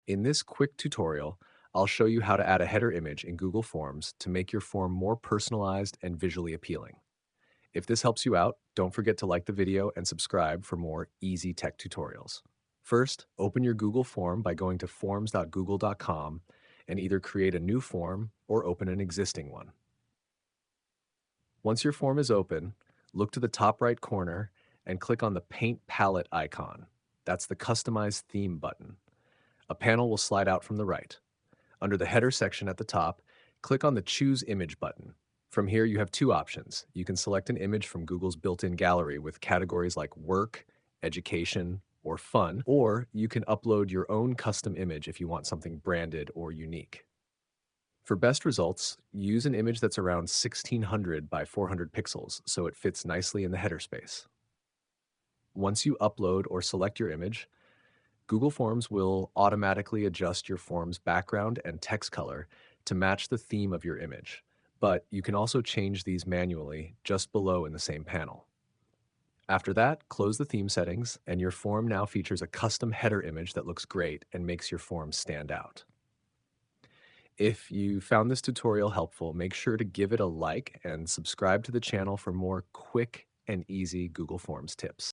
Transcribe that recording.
In this quick tutorial, I'll show you how to add a header image in Google Forms to make your form more personalized and visually appealing. If this helps you out, don't forget to like the video and subscribe for more easy tech tutorials. First, open your Google form by going to forms.google.com and either create a new form or open an existing one. Once your form is open, look to the top right corner and click on the Paint Palette icon. That's the Customize Theme button. A panel will slide out from the right. Under the header section at the top, click on the Choose Image button. From here, you have two options. You can select an image from Google's built-in gallery with categories like work, education, or fun, or you can upload your own custom image if you want something branded or unique. For best results, use an image that's around 1600 by 400 pixels so it fits nicely in the header space. Once you upload or select your image, Google Forms will automatically adjust your form's background and text color to match the theme of your image, but you can also change these manually just below in the same panel. After that, close the theme settings, and your form now features a custom header image that looks great and makes your form stand out. If you found this tutorial helpful, make sure to give it a like and subscribe to the channel for more quick and easy Google Forms tips.